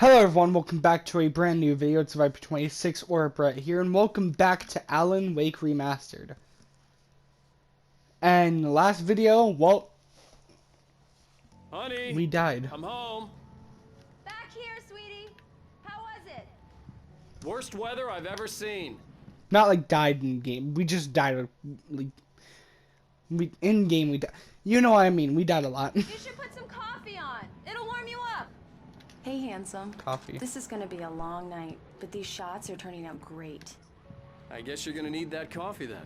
Hello everyone, welcome back to a brand new video. It's Viper 26 or Brett here, and welcome back to Alan Wake Remastered. And the last video, well, Honey, we died. I'm home. Back here, sweetie. How was it? Worst weather I've ever seen. Not like died in game, we just died, like, in game we died. You know what I mean, we died a lot. You should put some coffee on. It'll warm you up. Hey, handsome. Coffee. This is gonna be a long night, but these shots are turning out great. I guess you're gonna need that coffee then.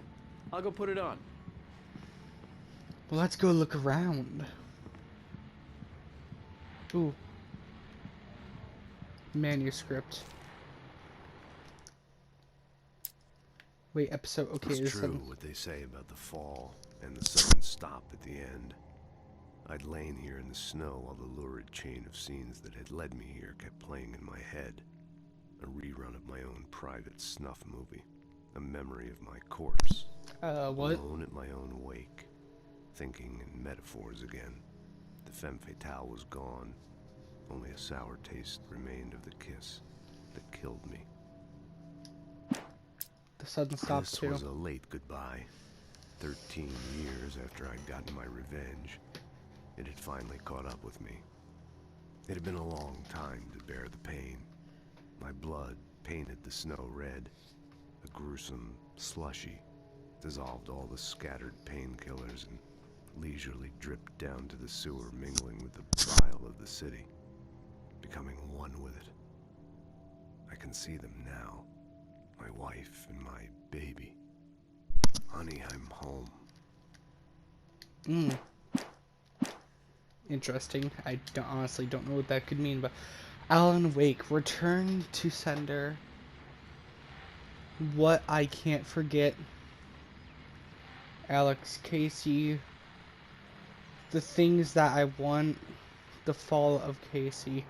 I'll go put it on. Well, let's go look around. Ooh. Manuscript. Wait, episode, okay. It's true what they say about the fall and the sudden stop at the end. I'd lain here in the snow while the lurid chain of scenes that had led me here kept playing in my head. A rerun of my own private snuff movie. A memory of my corpse. What? Alone at my own wake. Thinking in metaphors again. The femme fatale was gone. Only a sour taste remained of the kiss that killed me. The sudden stop This too. was a late goodbye. 13 years after I'd gotten my revenge. It had finally caught up with me. It had been a long time to bear the pain. My blood painted the snow red. A gruesome slushy dissolved all the scattered painkillers and leisurely dripped down to the sewer, mingling with the bile of the city, becoming one with it. I can see them now. My wife and my baby. Honey, I'm home. Interesting. I honestly don't know what that could mean, but Alan Wake, return to sender. What I can't forget. Alex Casey. The things that I want. The fall of Casey.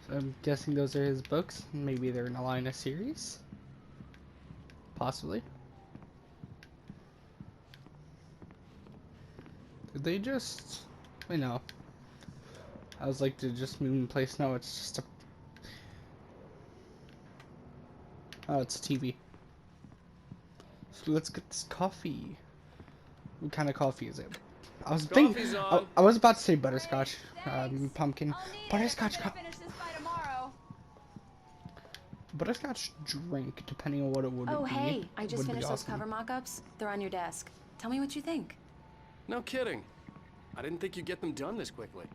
So I'm guessing those are his books. Maybe they're in a line of series. Possibly. Did they just... I know. I was like to just move in place. No, it's just a... Oh, it's a TV. So let's get this coffee. What kind of coffee is it? I was thinking... Coffee's on. I was about to say butterscotch. Thanks. Pumpkin. I'll need Butterscotch it to finish this by tomorrow. Butterscotch drink, depending on what it would be. Oh, hey, I just would be finished those awesome. cover mock-ups. They're on your desk. Tell me what you think. No kidding. I didn't think you'd get them done this quickly.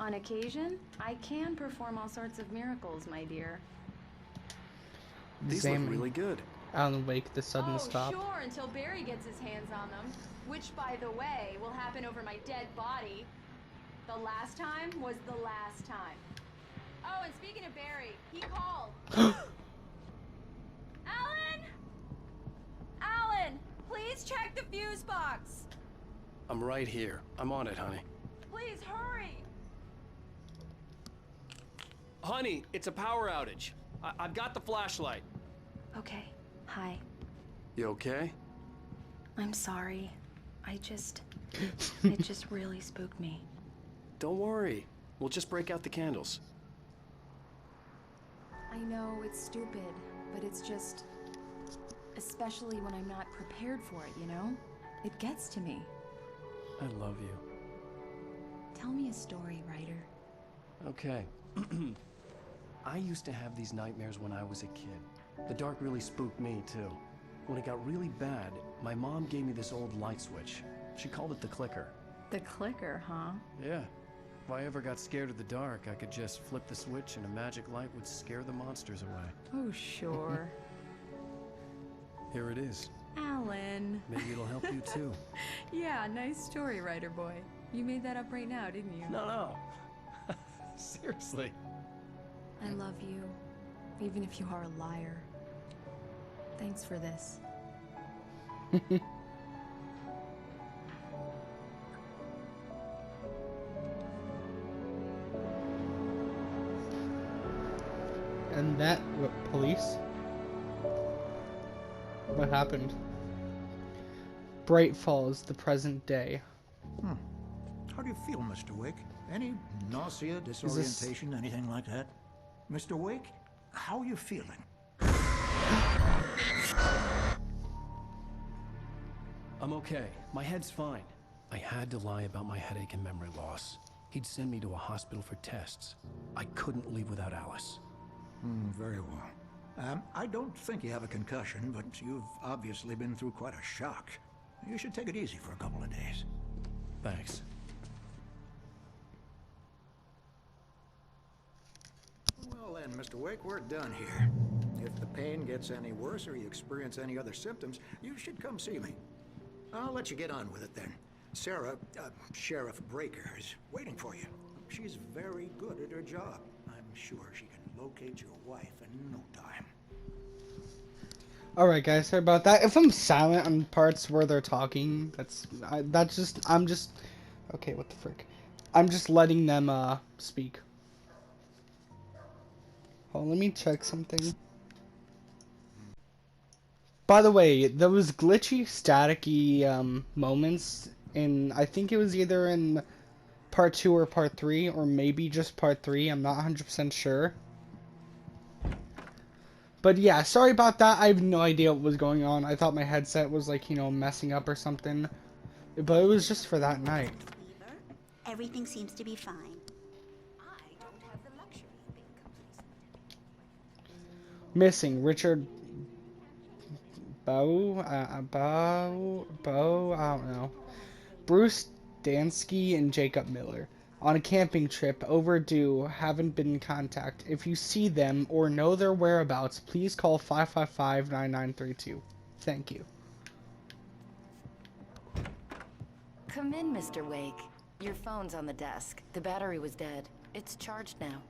On occasion, I can perform all sorts of miracles, my dear. These Examine look really good. Alan Wake, the sudden stop. Sure, until Barry gets his hands on them. Which, by the way, will happen over my dead body. The last time was the last time. Oh, and speaking of Barry, he called. Alan! Alan, please check the fuse box. I'm right here. I'm on it, honey. Please hurry. Honey, it's a power outage. I've got the flashlight. Okay, hi. You okay? I'm sorry. It just really spooked me. Don't worry. We'll just break out the candles. I know it's stupid, but it's just... Especially when I'm not prepared for it, you know? It gets to me. I love you. Tell me a story, writer. Okay. I used to have these nightmares when I was a kid. The dark really spooked me, too. When it got really bad, my mom gave me this old light switch. She called it the clicker. The clicker, huh? Yeah. If I ever got scared of the dark, I could just flip the switch and a magic light would scare the monsters away. Oh, sure. Here it is. Alan. Maybe it'll help you, too. Yeah, nice story, writer boy. You made that up right now, didn't you? No. Seriously. I love you, even if you are a liar. Thanks for this. And that... What, police? What happened? Bright Falls, the present day. How do you feel, Mr. Wake? Any nausea, disorientation, anything like that? Mr. Wake, how are you feeling? I'm okay. My head's fine. I had to lie about my headache and memory loss. He'd send me to a hospital for tests. I couldn't leave without Alice. Very well. I don't think you have a concussion, but you've obviously been through quite a shock. You should take it easy for a couple of days. Thanks. Well then, Mr. Wake, we're done here. If the pain gets any worse or you experience any other symptoms, you should come see me. I'll let you get on with it then. Sarah, Sheriff Breaker, is waiting for you. She's very good at her job. I'm sure she can locate your wife in no time. Alright guys, sorry about that. If I'm silent on parts where they're talking, I'm just okay, what the frick. I'm just letting them speak. Hold on, let me check something. By the way, those glitchy, staticky moments in, I think it was either in part 2 or part 3, or maybe just part 3, I'm not 100% sure. But yeah, sorry about that. I have no idea what was going on. I thought my headset was like, you know, messing up or something. But it was just for that night. Weaver, everything seems to be fine. I don't have the luxury of being complacent. Missing Richard Bow, I don't know. Bruce Dansky and Jacob Miller. On a camping trip, overdue, haven't been in contact. If you see them or know their whereabouts, please call 555-9932. Thank you. Come in, Mr. Wake. Your phone's on the desk. The battery was dead. It's charged now.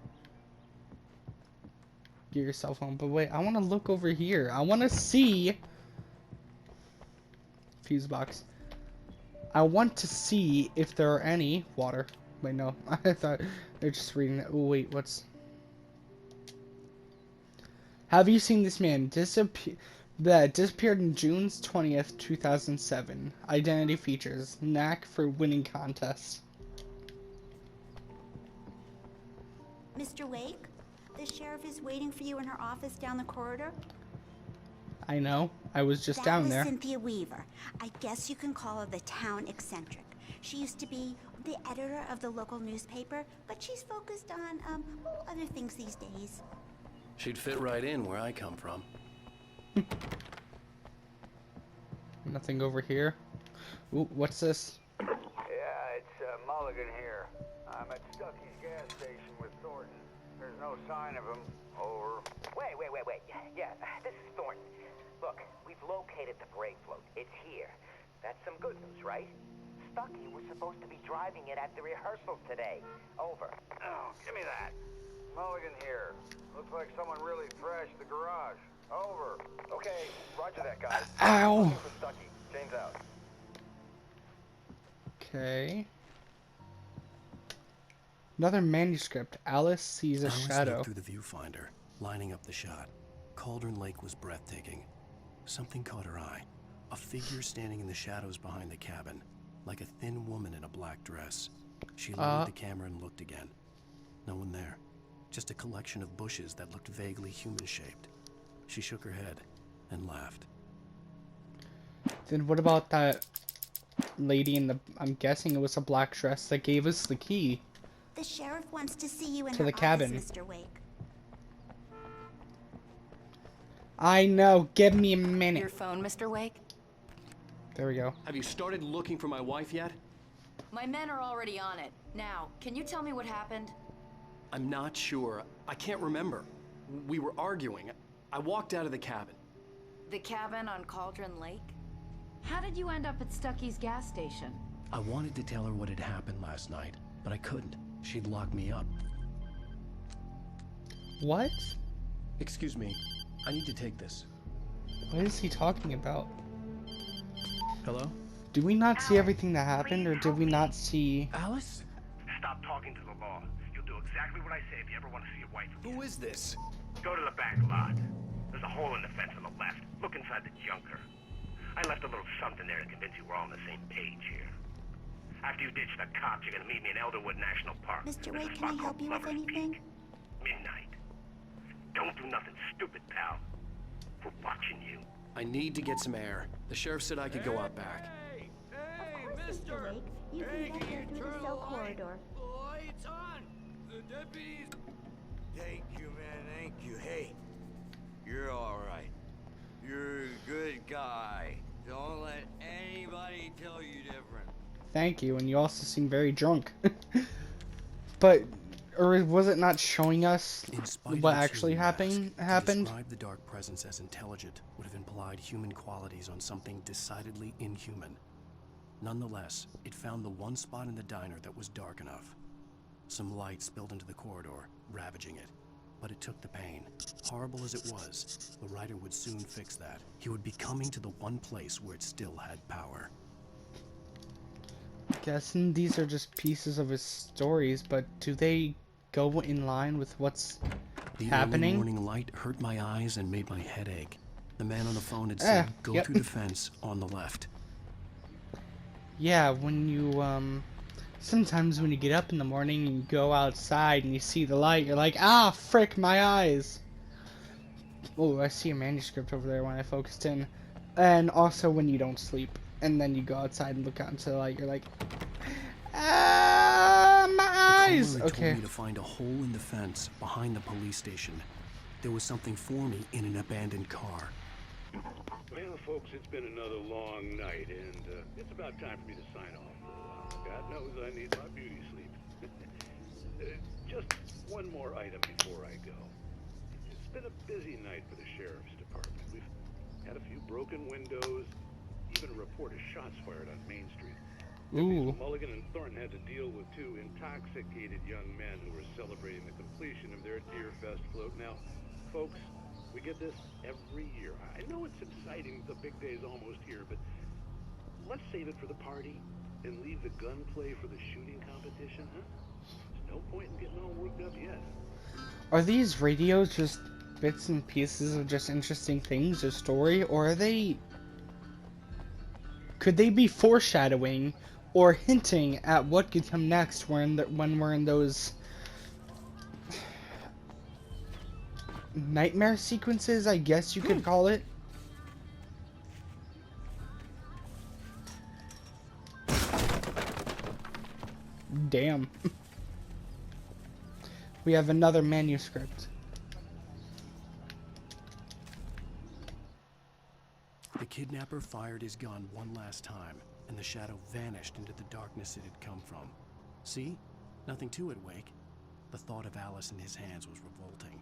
Get your cell phone. But wait, I want to look over here. I want to see... Fuse box. I want to see if there are any... Water. Wait, no. I thought they're just reading it. Oh, wait, what's... Have you seen this man that disappeared on June 20th, 2007? Identity features. Knack for winning contests. Mr. Wake, the sheriff is waiting for you in her office down the corridor. I know. I was just down That there. was Cynthia Weaver. I guess you can call her the town eccentric. She used to be the editor of the local newspaper, but she's focused on, other things these days. She'd fit right in where I come from. Nothing over here. Ooh, what's this? Yeah, it's Mulligan here. I'm at Stucky's gas station with Thornton. There's no sign of him. Over. Wait. Yeah, this is Thornton. Look, we've located the brake float. It's here. That's some good news, right? Stucky was supposed to be driving it at the rehearsal today. Over. Oh, give me that. Mulligan here. Looks like someone really trashed the garage. Over. Okay, roger that, guys. Ow. Looking for Stucky. James out. Okay. Another manuscript. Alice sees a Alice shadow. looked through the viewfinder, lining up the shot. Cauldron Lake was breathtaking. Something caught her eye. A figure standing in the shadows behind the cabin, like a thin woman in a black dress. She lowered the camera and looked again. No one there. Just a collection of bushes that looked vaguely human-shaped. She shook her head and laughed. Then what about that lady in the... I'm guessing it was a black dress that gave us the key. The sheriff wants to see you in To her the cabin. office, Mr. Wake. I know. Give me a Your minute. phone, Mr. Wake? There we go. Have you started looking for my wife yet? My men are already on it. Now, can you tell me what happened? I'm not sure. I can't remember. We were arguing. I walked out of the cabin. The cabin on Cauldron Lake? How did you end up at Stucky's gas station? I wanted to tell her what had happened last night, but I couldn't. She'd lock me up. What? Excuse me. I need to take this. What is he talking about? Hello? Did we not see everything that happened, or did we not see... Alice? Stop talking to the law. You'll do exactly what I say if you ever want to see your wife again. Who is this? Go to the back lot. There's a hole in the fence on the left. Look inside the junker. I left a little something there to convince you we're all on the same page here. After you ditch the cops, you're gonna meet me in Elderwood National Park. Mr. There's a Wade, can spot I help called you with Lover's anything? Peak. Midnight. Don't do nothing stupid, pal. We're watching you. I need to get some air. The sheriff said I could go out back. Of course, Mr. Wake. You can get there through the cell corridor. Lights on! The deputies... Thank you, man, thank you. Hey, you're all right. You're a good guy. Don't let anybody tell you different. Thank you, and you also seem very drunk. But, or was it not showing us what actually happened? To describe the dark presence as intelligent would have implied human qualities on something decidedly inhuman. Nonetheless, it found the one spot in the diner that was dark enough. Some light spilled into the corridor, ravaging it. But it took the pain. Horrible as it was, the writer would soon fix that. He would be coming to the one place where it still had power. Guessing these are just pieces of his stories, but do they go in line with what's happening? The early morning light hurt my eyes and made my head ache. The man on the phone had said, go through the fence on the left. Yeah, when you, sometimes when you get up in the morning and you go outside and you see the light, you're like, ah, frick, my eyes. Oh, I see a manuscript over there when I focused in. And also when you don't sleep, and then you go outside and look out into the light, you're like, ah, my eyes. Okay. Told me to find a hole in the fence behind the police station. There was something for me in an abandoned car. Well, folks, it's been another long night, and it's about time for me to sign off for a while. God knows I need my beauty sleep. Just one more item before I go. It's been a busy night for the sheriff's department. We've had a few broken windows, even a report of shots fired on Main Street. Ooh. Mulligan and Thornton had to deal with two intoxicated young men who were celebrating the completion of their Deer Fest float. Now, folks, we get this every year. I know it's exciting, the big day's almost here, but let's save it for the party and leave the gunplay for the shooting competition, huh? There's no point in getting all worked up yet. Are these radios just bits and pieces of just interesting things or story, or are they... Could they be foreshadowing or hinting at what could come next when we're in those nightmare sequences, I guess you could call it? Damn. We have another manuscript. The kidnapper fired his gun one last time, and the shadow vanished into the darkness it had come from. See? Nothing to it, Wake. The thought of Alice in his hands was revolting.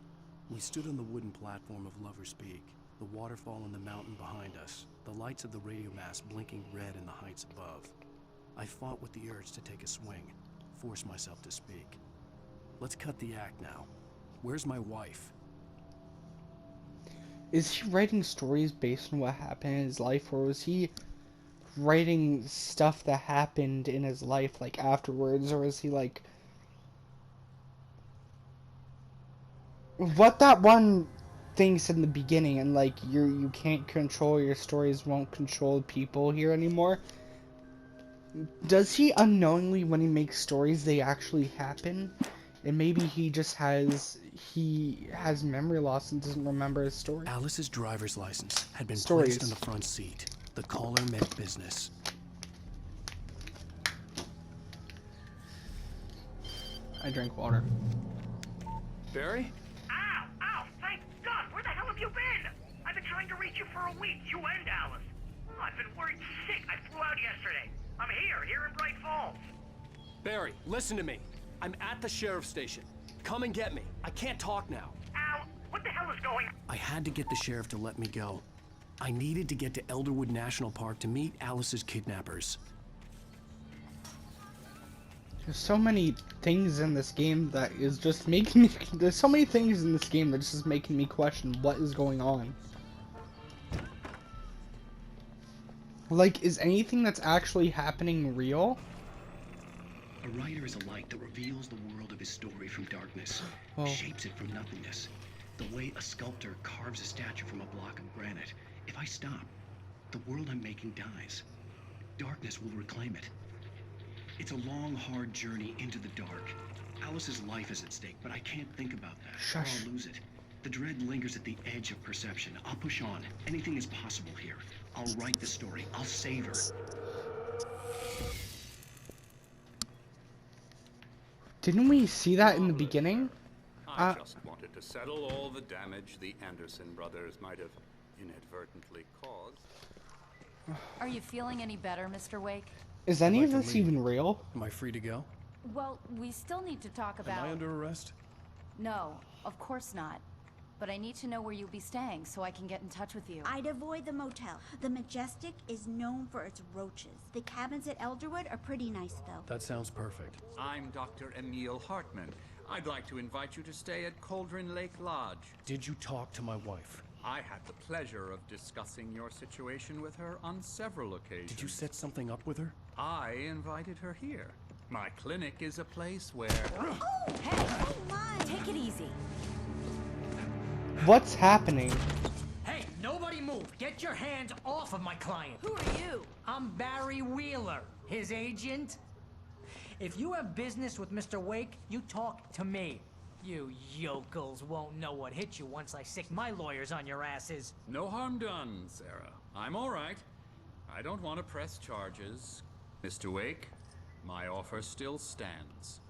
We stood on the wooden platform of Lover's Peak, the waterfall in the mountain behind us, the lights of the radio mast blinking red in the heights above. I fought with the urge to take a swing, force myself to speak. Let's cut the act now. Where's my wife? Is he writing stories based on what happened in his life, or was he writing stuff that happened in his life, like, afterwards, or is he, like... What that one thing said in the beginning, and, like, you can't control your stories, won't control people here anymore. Does he unknowingly, when he makes stories, they actually happen? And maybe he just has memory loss and doesn't remember his story. Alice's driver's license had been placed on the front seat. The caller meant business. I drank water. Barry? Ow! Ow! Thank God! Where the hell have you been? I've been trying to reach you for a week, you and Alice. Oh, I've been worried sick. I flew out yesterday. I'm here in Bright Falls. Barry, listen to me. I'm at the sheriff's station. Come and get me. I can't talk now. Ow! What the hell is going on? I had to get the sheriff to let me go. I needed to get to Elderwood National Park to meet Alice's kidnappers. There's so many things in this game that is just making me... There's so many things in this game that just is making me question what is going on. Like, is anything that's actually happening real? A writer is a light that reveals the world of his story from darkness, shapes it from nothingness. The way a sculptor carves a statue from a block of granite. If I stop, the world I'm making dies. Darkness will reclaim it. It's a long, hard journey into the dark. Alice's life is at stake, but I can't think about that, or Shush. I'll lose it. The dread lingers at the edge of perception. I'll push on. Anything is possible here. I'll write the story. I'll save her. Didn't we see that in the beginning? I just wanted to settle all the damage the Anderson brothers might have inadvertently caused. Are you feeling any better, Mr. Wake? Is any of this even real? Am I free to go? Well, we still need to talk about... Am I under arrest? No, of course not. But I need to know where you'll be staying so I can get in touch with you. I'd avoid the motel. The Majestic is known for its roaches. The cabins at Elderwood are pretty nice, though. That sounds perfect. I'm Dr. Emil Hartman. I'd like to invite you to stay at Cauldron Lake Lodge. Did you talk to my wife? I had the pleasure of discussing your situation with her on several occasions. Did you set something up with her? I invited her here. My clinic is a place where... Oh, hey, oh my! Take it easy. What's happening? Hey, nobody move. Get your hands off of my client. Who are you? I'm Barry Wheeler, his agent. If you have business with Mr. Wake, you talk to me. You yokels won't know what hit you once I sick my lawyers on your asses. No harm done, Sarah. I'm all right. I don't want to press charges. Mr. Wake, my offer still stands.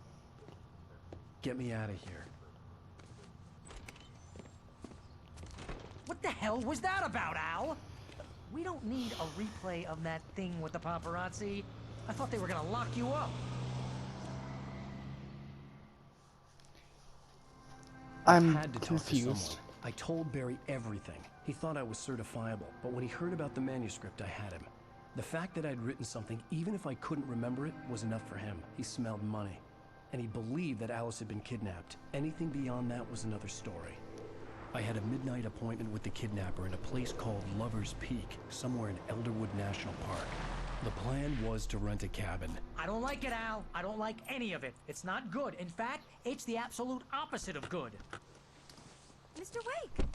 Get me out of here. What the hell was that about, Al? We don't need a replay of that thing with the paparazzi. I thought they were gonna lock you up. I'm Had to talk to confused. someone. I told Barry everything. He thought I was certifiable, but when he heard about the manuscript, I had him. The fact that I'd written something, even if I couldn't remember it, was enough for him. He smelled money. And he believed that Alice had been kidnapped. Anything beyond that was another story. I had a midnight appointment with the kidnapper in a place called Lover's Peak, somewhere in Elderwood National Park. The plan was to rent a cabin. I don't like it, Al. I don't like any of it. It's not good. In fact, it's the absolute opposite of good. Mr. Wake!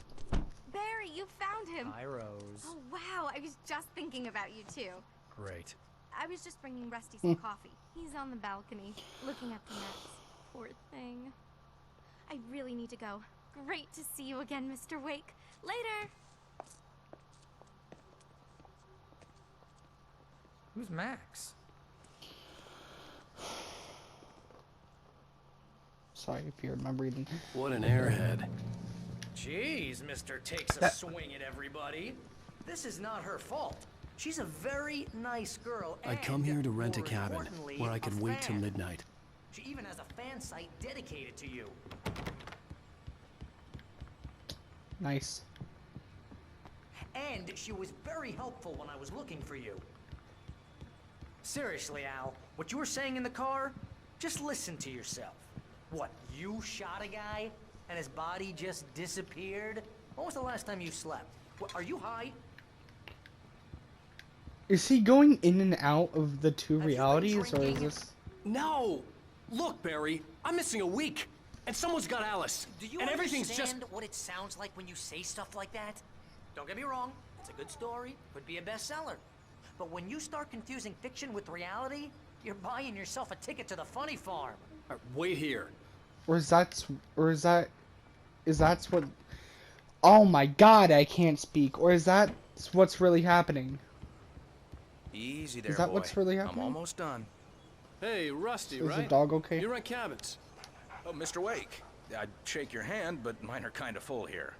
Barry, you found him! Hi, Rose. Oh, wow, I was just thinking about you, too. Great. I was just bringing Rusty some coffee. He's on the balcony, looking at the nets. Poor thing. I really need to go. Great to see you again, Mr. Wake. Later! Who's Max? Sorry if you remember reading. What an airhead. Jeez, Mister takes a swing at everybody. This is not her fault. She's a very nice girl. I come here to rent a more cabin importantly, where I a could wait till fan. midnight. She even has a fan site dedicated to you. Nice. And she was very helpful when I was looking for you. Seriously, Al, what you were saying in the car, just listen to yourself. What, you shot a guy and his body just disappeared? When was the last time you slept? What, are you high? Is he going in and out of the two Have you been realities, or is drinking? this... No! Look, Barry, I'm missing a week, and someone's got Alice. Do you and everything's understand just... what it sounds like when you say stuff like that? Don't get me wrong, it's a good story, could be a bestseller. But when you start confusing fiction with reality, you're buying yourself a ticket to the funny farm. Wait here. Is that what... Oh my god, I can't speak. Or is that what's really happening? Easy there, Is that boy. what's really happening? I'm almost done. Hey, Rusty, Is right? the dog okay? You rent cabins. Oh, Mr. Wake. I'd shake your hand, but mine are kind of full here.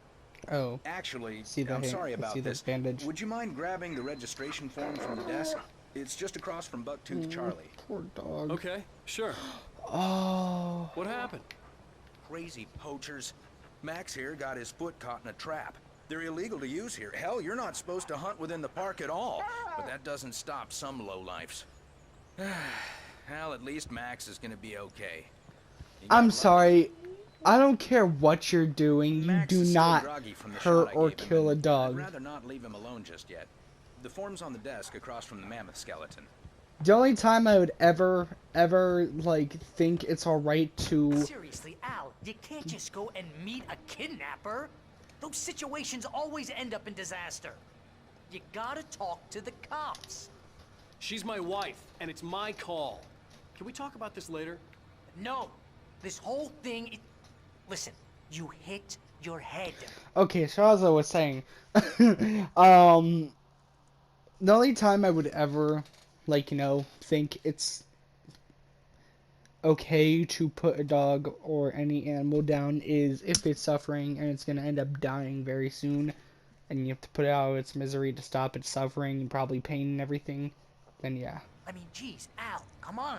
Oh. Actually, See the I'm hand- sorry about see the this. bandage. Would you mind grabbing the registration form from the desk? It's just across from Bucktooth Charlie. Poor dog. Okay, sure. Oh. What happened? Crazy poachers. Max here got his foot caught in a trap. They're illegal to use here. Hell, you're not supposed to hunt within the park at all. But that doesn't stop some lowlifes. Well, at least Max is gonna be okay. I'm sorry. I don't care what you're doing. You Max do is still not groggy from the hurt shot I or gave him, kill a and dog. I'd rather not leave him alone just yet. The form's on the desk across from the mammoth skeleton. The only time I would ever, like, think it's alright to... Seriously, Al, you can't just go and meet a kidnapper. Those situations always end up in disaster. You gotta talk to the cops. She's my wife, and it's my call. can we talk about this later? No. This whole thing... Listen, you hit your head. Okay, so as I was saying, the only time I would ever, like, you know, think it's okay to put a dog or any animal down is if it's suffering and it's going to end up dying very soon, and you have to put it out of its misery to stop its suffering and probably pain and everything, then yeah. I mean, geez, Al, come on.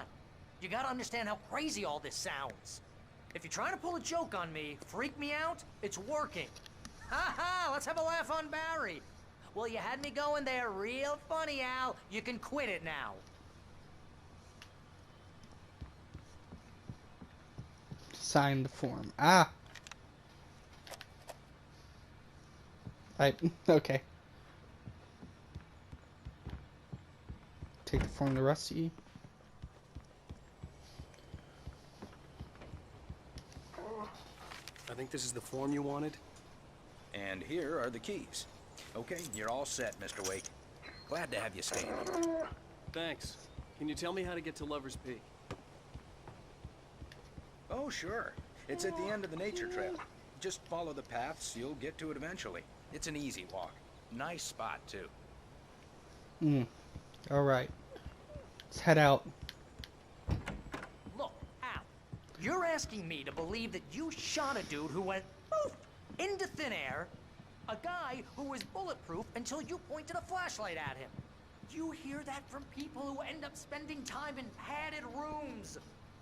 You gotta understand how crazy all this sounds. If you're trying to pull a joke on me, freak me out, it's working. Ha ha, let's have a laugh on Barry. Well, you had me going there real funny, Al. You can quit it now. Sign the form. Okay. Take the form to Rusty. I think this is the form you wanted. And here are the keys. Okay, you're all set, Mr. Wake. Glad to have you staying here. Thanks. Can you tell me how to get to Lover's Peak? Oh, sure. It's at the end of the nature trail. Just follow the paths, you'll get to it eventually. It's an easy walk. Nice spot, too. Alright. Let's head out. Look, Al, you're asking me to believe that you shot a dude who went poof into thin air, a guy who was bulletproof until you pointed a flashlight at him. You hear that from people who end up spending time in padded rooms,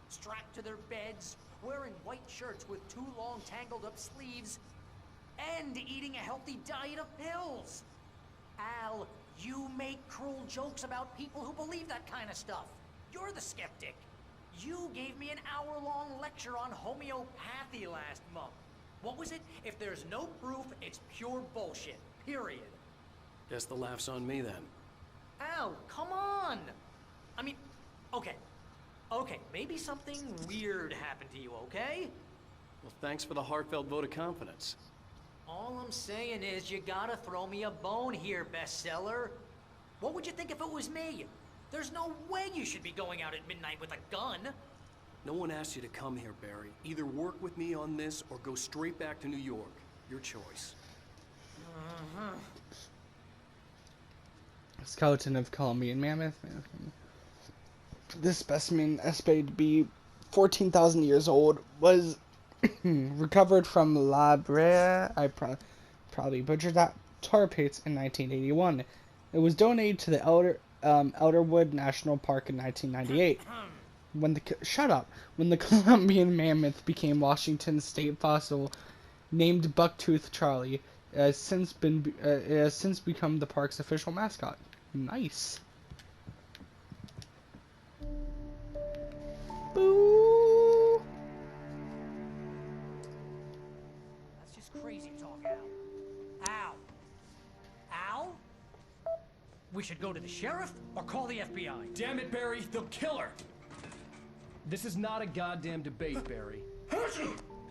strapped to their beds, wearing white shirts with too long tangled up sleeves, and eating a healthy diet of pills. Al, you make cruel jokes about people who believe that kind of stuff. You're the skeptic. You gave me an hour-long lecture on homeopathy last month. What was it? If there's no proof, it's pure bullshit. Period. Guess the laugh's on me then. Al, come on! I mean, okay. Okay, maybe something weird happened to you, okay? Well, thanks for the heartfelt vote of confidence. All I'm saying is you gotta throw me a bone here, bestseller. What would you think if it was me? There's no way you should be going out at midnight with a gun. No one asked you to come here, Barry. Either work with me on this or go straight back to New York. Your choice. Skeleton of Columbian mammoth. This specimen, estimated to be 14,000 years old, was recovered from La Brea, I probably butchered that, tar pits in 1981. It was donated to the Elderwood National Park in 1998. When the Columbian mammoth became Washington's state fossil, named Bucktooth Charlie, it has since become the park's official mascot. Nice. Boo! That's just crazy talk, Al. Al? Al? We should go to the sheriff or call the FBI. Damn it, Barry, they'll kill her! This is not a goddamn debate, Barry.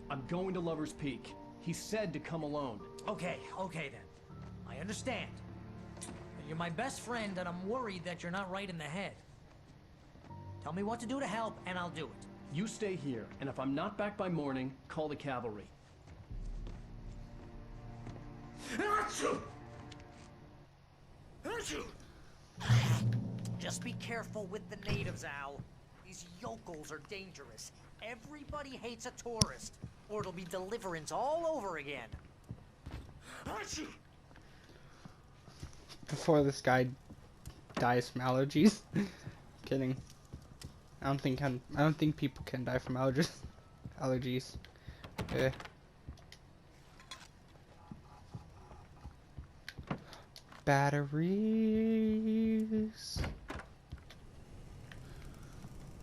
I'm going to Lover's Peak. He said to come alone. Okay then. I understand. But you're my best friend, and I'm worried that you're not right in the head. Tell me what to do to help, and I'll do it. You stay here, and if I'm not back by morning, call the cavalry. Just be careful with the natives, Al. These yokels are dangerous. Everybody hates a tourist, or it'll be Deliverance all over again. Before this guy dies from allergies. Kidding. I don't think people can die from allergies. Okay. Batteries.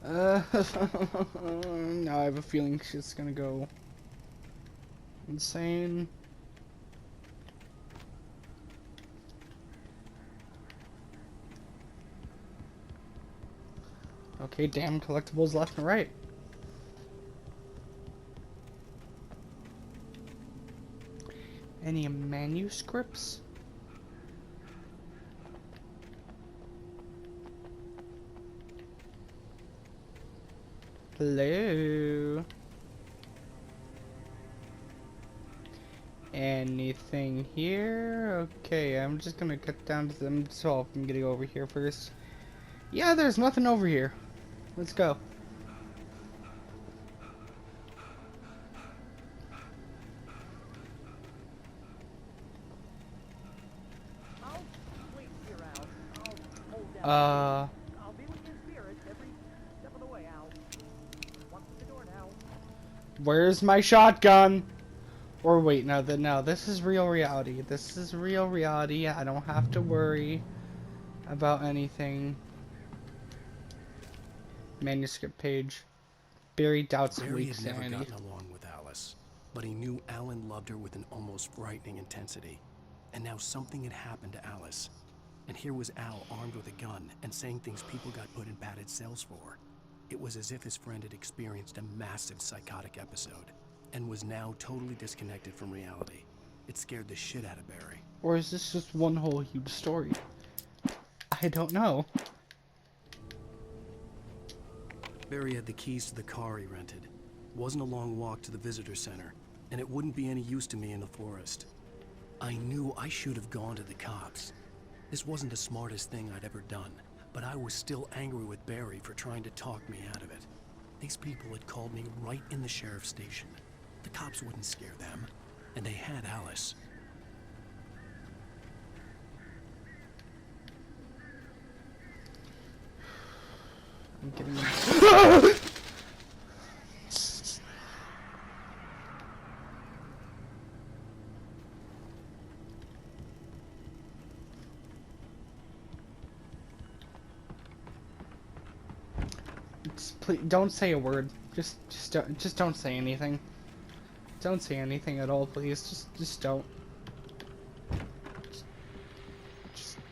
Now I have a feeling shit's gonna go insane. Okay, damn collectibles left and right. Any manuscripts? Hello. Anything here? Okay, I'm just gonna cut down to them 12. I'm getting over here first. Yeah, there's nothing over here. Let's go. I'll be with you in spirit every step of the way, Al. Walk through the door now. Where's my shotgun? Or wait, no, this is real reality. This is real reality. I don't have to worry about anything. Manuscript page. Barry doubts Barry weak had never sanity. gotten along with Alice, but he knew Alan loved her with an almost frightening intensity. And now something had happened to Alice. And here was Al armed with a gun and saying things people got put in padded cells for. It was as if his friend had experienced a massive psychotic episode and was now totally disconnected from reality. It scared the shit out of Barry. Or is this just one whole huge story? I don't know. Barry had the keys to the car he rented. It wasn't a long walk to the visitor center, and it wouldn't be any use to me in the forest. I knew I should have gone to the cops. This wasn't the smartest thing I'd ever done, but I was still angry with Barry for trying to talk me out of it. These people had called me right in the sheriff's station. The cops wouldn't scare them, and they had Alice. I'm getting... Please don't say a word. Just don't say anything. Don't say anything at all, please. Just don't.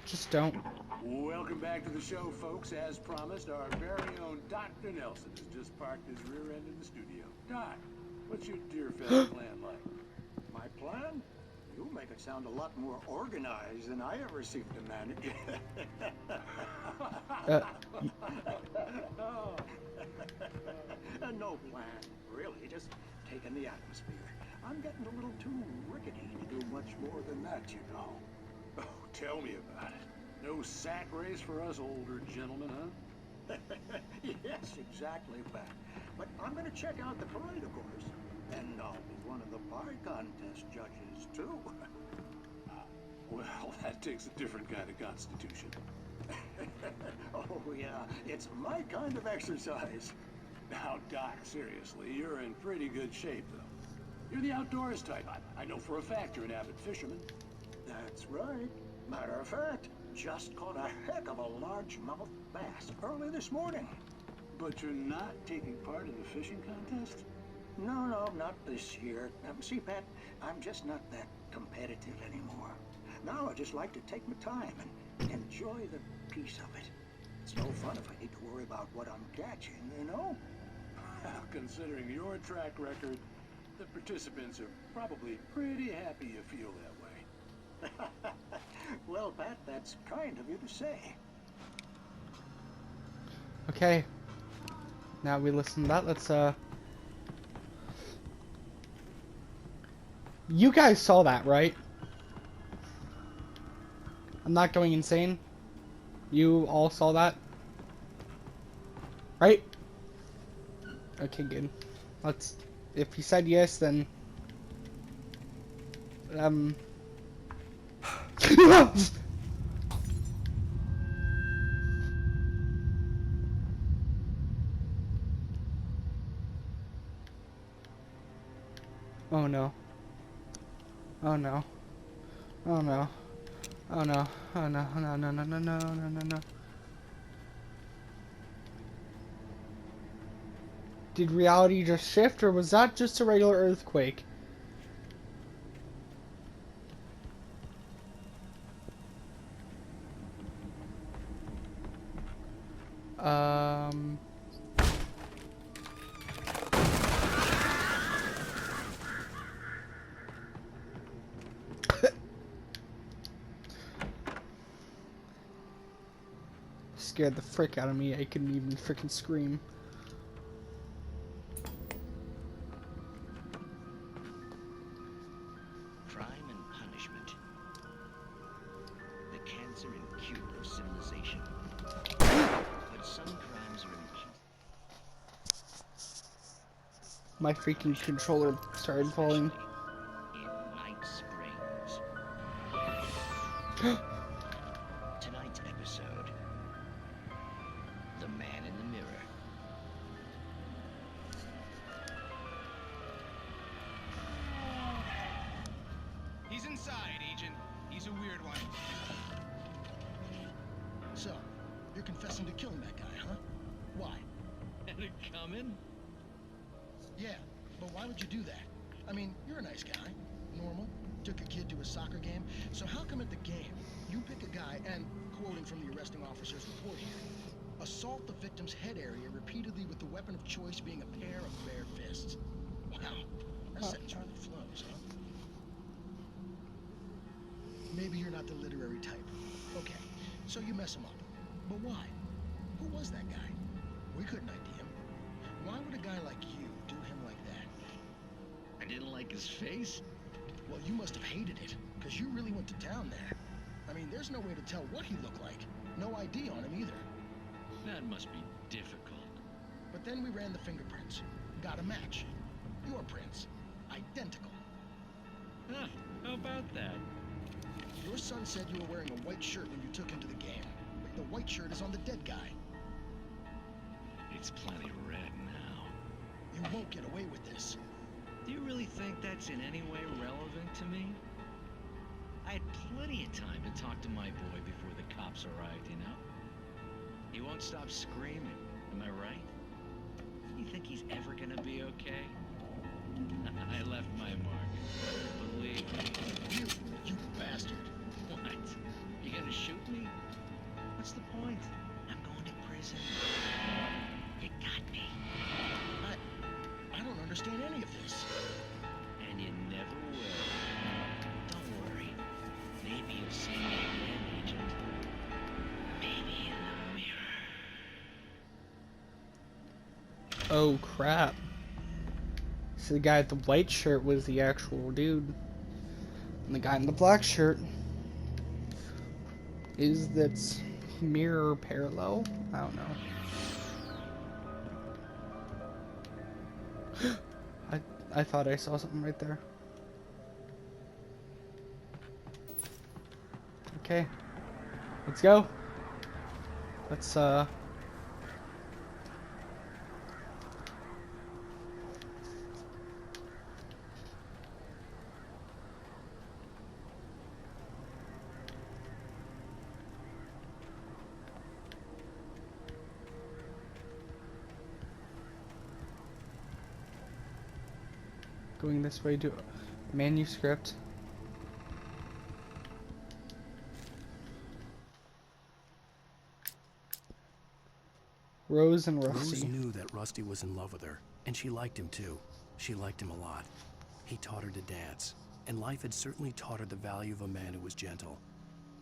Just don't. Welcome back to the show, folks. As promised, our very own Dr. Nelson has just parked his rear end in the studio. Doc, what's your dear fellow plan like? My plan? You make it sound a lot more organized than I ever seem to manage. No plan, really. Just taking the atmosphere. I'm getting a little too rickety to do much more than that, you know. Oh, tell me about it. No sack race for us older gentlemen, huh? Yes, exactly, Pat. But I'm going to check out the parade, of course. And I'll be one of the pie contest judges, too. Well, that takes a different kind of constitution. Oh, yeah. It's my kind of exercise. Now, Doc, seriously, you're in pretty good shape, though. You're the outdoors type. I know for a fact you're an avid fisherman. That's right. Matter of fact, just caught a heck of a largemouth bass early this morning. But you're not taking part in the fishing contest? No, not this year. See, Pat, I'm just not that competitive anymore. Now I just like to take my time and enjoy the peace of it. It's no fun if I need to worry about what I'm catching, you know? Well, considering your track record, the participants are probably pretty happy you feel that way. Well, Pat, that's kind of you to say. Okay. Now we listen to that. Let's You guys saw that, right? I'm not going insane. You all saw that? Right? Okay, good. Let's... If you said yes, then... Oh no. Oh no. Oh no. Oh no. Oh no. No, no, no, no, no, no, no, no. Did reality just shift, or was that just a regular earthquake? Scared the frick out of me. I couldn't even freaking scream. My freaking controller started falling. In Night Springs. Tonight's episode, The Man in the Mirror. He's inside, Agent. He's a weird one. So, you're confessing to killing that guy, huh? Why? Had it coming? Yeah, but why would you do that? I mean, you're a nice guy. Normal. Took a kid to a soccer game. So how come at the game, you pick a guy and, quoting from the arresting officer's report here, assault the victim's head area repeatedly with the weapon of choice being a pair of bare fists? Wow, that sentence really flows, huh? Maybe you're not the literary type. Okay, so you mess him up. But why? Who was that guy? We couldn't ID him. Why would a guy like you do him like that? I didn't like his face. Well, you must have hated it, because you really went to town there. I mean, there's no way to tell what he looked like. No ID on him either. That must be difficult. But then we ran the fingerprints. Got a match. Your prints. Identical. Huh, how about that? Your son said you were wearing a white shirt when you took him to the game. But the white shirt is on the dead guy. It's plenty red now. You won't get away with this. Do you really think that's in any way relevant to me? I had plenty of time to talk to my boy before the cops arrived, you know? He won't stop screaming, am I right? You think he's ever gonna be okay? I left my mark. Believe me. You bastard. What? You gonna shoot me? What's the point? I'm going to prison. You got me. I don't understand any of this. And you never will. Don't worry. Maybe you'll see me again, Agent. Maybe in the mirror. Oh crap. So the guy with the white shirt was the actual dude. And the guy in the black shirt is that's mirror parallel? I don't know. I thought I saw something right there. Okay. Let's go. Let's going this way to manuscript. Rose and Rusty. Rose knew that Rusty was in love with her, and she liked him too. She liked him a lot. He taught her to dance, and life had certainly taught her the value of a man who was gentle.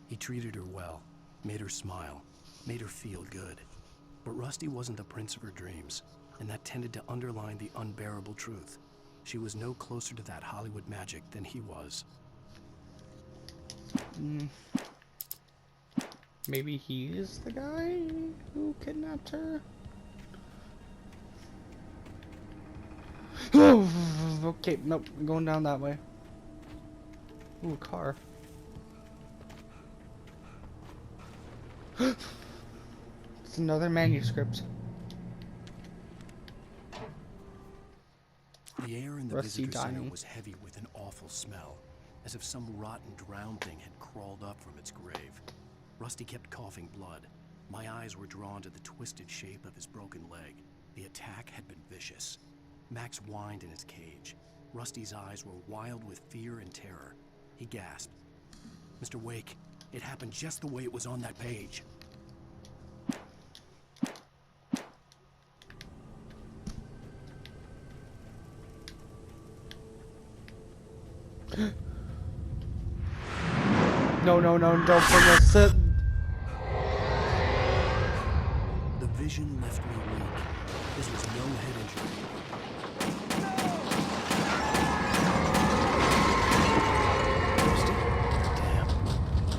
He treated her well, made her smile, made her feel good. But Rusty wasn't the prince of her dreams, and that tended to underline the unbearable truth. She was no closer to that Hollywood magic than he was. Maybe he is the guy who kidnapped her? Okay, nope, I'm going down that way. Ooh, a car. It's another manuscript. The air in the Rusty visitor center dying. was heavy with an awful smell, as if some rotten drowned thing had crawled up from its grave. Rusty kept coughing blood. My eyes were drawn to the twisted shape of his broken leg. The attack had been vicious. Max whined in his cage. Rusty's eyes were wild with fear and terror. He gasped. "Mr. Wake, it happened just the way it was on that page." No, don't bring us up. The vision left me weak. This was no head injury. Rusty, damn.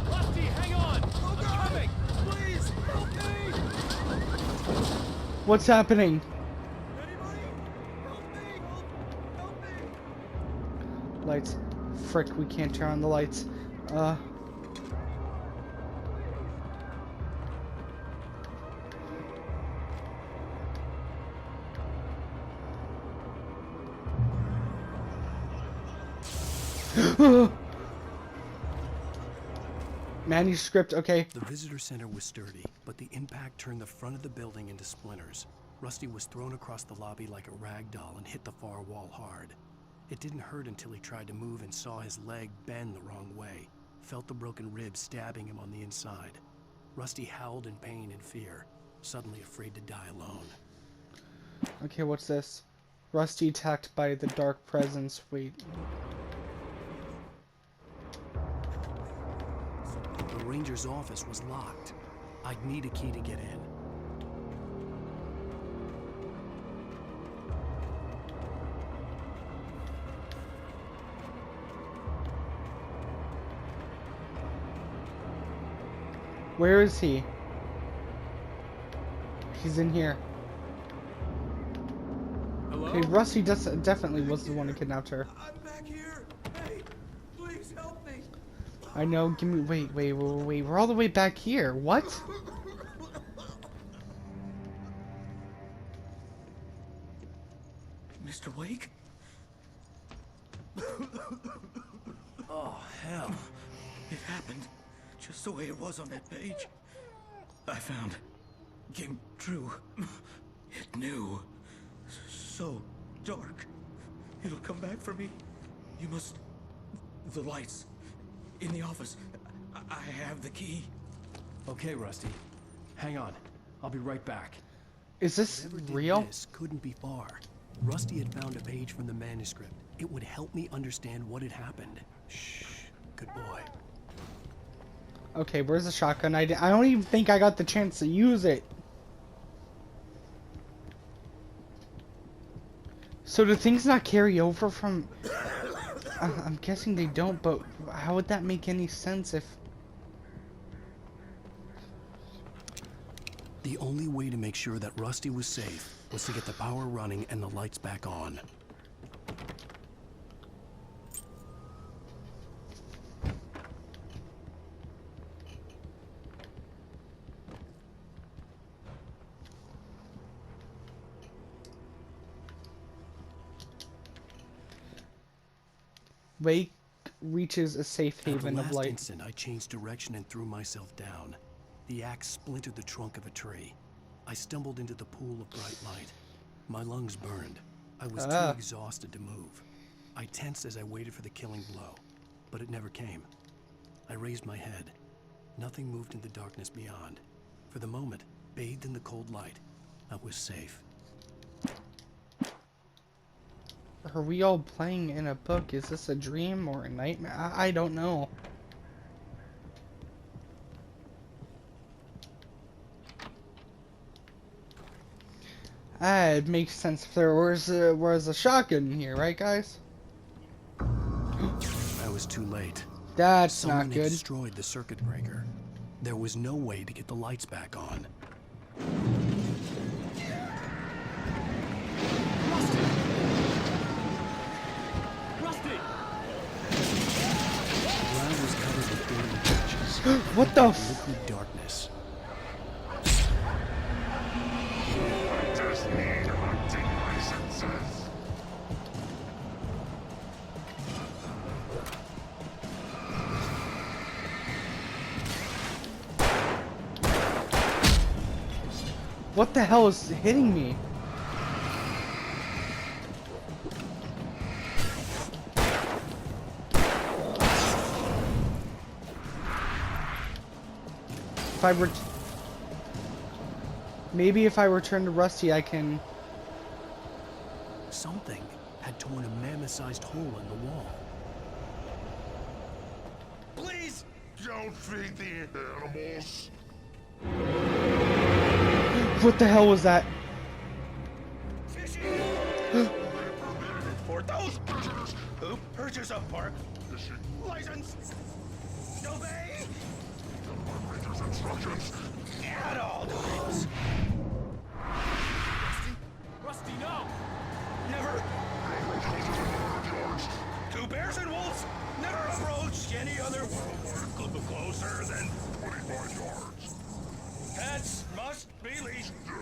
Rusty, hang on! I'm coming! Please, help me! What's happening? Anybody? Help me! Help Lights. Frick, we can't turn on the lights. Manuscript, okay. The visitor center was sturdy, but the impact turned the front of the building into splinters. Rusty was thrown across the lobby like a rag doll and hit the far wall hard. It didn't hurt until he tried to move and saw his leg bend the wrong way, felt the broken ribs stabbing him on the inside. Rusty howled in pain and fear, suddenly afraid to die alone. Okay, what's this? Rusty attacked by the dark presence. Wait. The ranger's office was locked. I'd need a key to get in. Where is he? He's in here. Hello? Okay, Rusty definitely was the one who kidnapped her. I'm back here. Hey, please help me. I know. Give me. Wait. We're all the way back here. What? Mr. Wake? Oh, hell. It happened just the way it was on that page. I found. Came true. It knew. So dark. It'll come back for me. You must... The lights. In the office. I have the key. Okay, Rusty. Hang on. I'll be right back. Is this Whoever did real? This couldn't be far. Rusty had found a page from the manuscript. It would help me understand what had happened. Shh. Good boy. Okay, where's the shotgun? I don't even think I got the chance to use it. So do things not carry over from... I'm guessing they don't, but how would that make any sense if... The only way to make sure that Rusty was safe was to get the power running and the lights back on. Wake reaches a safe At the haven of last light. instant, I changed direction and threw myself down. The axe splintered the trunk of a tree. I stumbled into the pool of bright light. My lungs burned. I was too exhausted to move. I tensed as I waited for the killing blow, but it never came. I raised my head. Nothing moved in the darkness beyond. For the moment, bathed in the cold light, I was safe. Are we all playing in a book? Is this a dream or a nightmare? I don't know. It makes sense if there was a shotgun here, right, guys? I was too late. That's Someone not good. had destroyed the circuit breaker. There was no way to get the lights back on. The ground was covered with burning patches. What the liquid darkness. I just need to update my senses. What the hell is hitting me? Maybe if I return to Rusty, I can... Something had torn a mammoth-sized hole in the wall. Please don't feed the animals. What the hell was that? For those who purchase a park license, obey instructions at all times. Rusty, no! Never. 2 bears in other closer than 25 yards. Pets must be leashed. Yeah,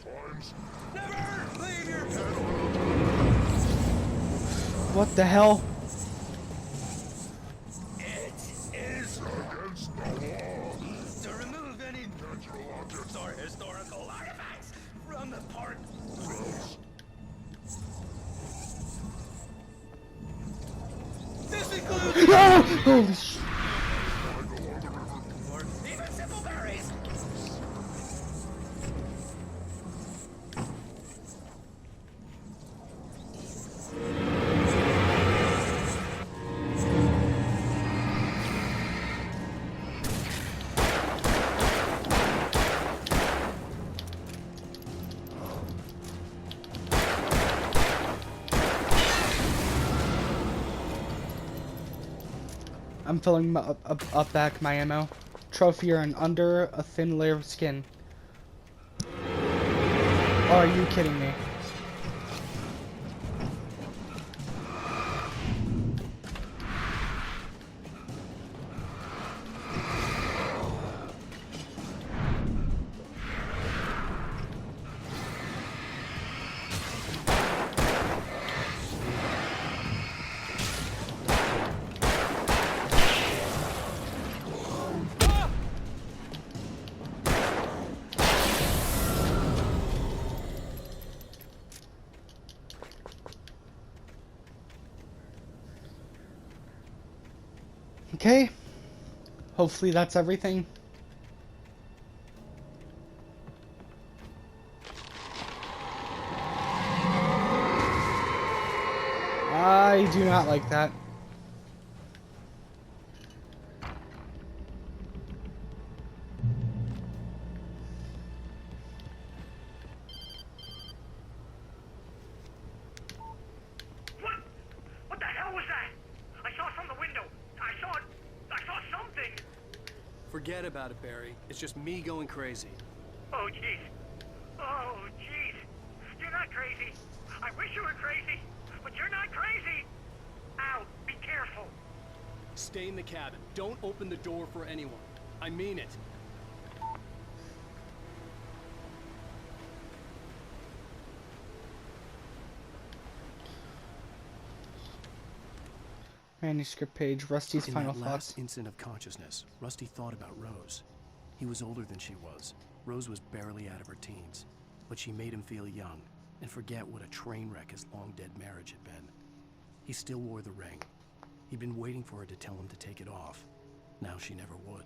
all times. Never leave your pet. What the hell? It is against the law to remove any natural objects or historical artifacts from the park. This includes Holy sh! or even simple berries. I'm filling up back my ammo. Trophy and under a thin layer of skin. Oh, are you kidding me? Okay. Hopefully that's everything. I do not like that. What the hell was that? I saw from the window. I saw something. Forget about it, Barry. It's just me going crazy. Oh, jeez. Oh, jeez. You're not crazy. I wish you were crazy, but you're not crazy. Ow, be careful. Stay in the cabin. Don't open the door for anyone. I mean it. Manuscript page, Rusty's In final that thoughts. last instant of consciousness, Rusty thought about Rose. He was older than she was. Rose was barely out of her teens, but she made him feel young and forget what a train wreck his long-dead marriage had been. He still wore the ring. He'd been waiting for her to tell him to take it off. Now she never would.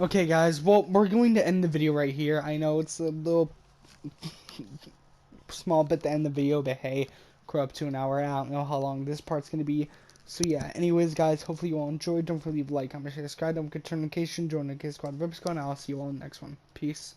Okay, guys, well, we're going to end the video right here. I know it's a little small bit to end the video, but hey, we're up to an hour. I don't know how long this part's going to be. So yeah, anyways, guys, hopefully you all enjoyed. Don't forget to leave a like, comment, share, subscribe, don't forget to turn notification, join the K Squad, Rip Squad, and I'll see you all in the next one. Peace.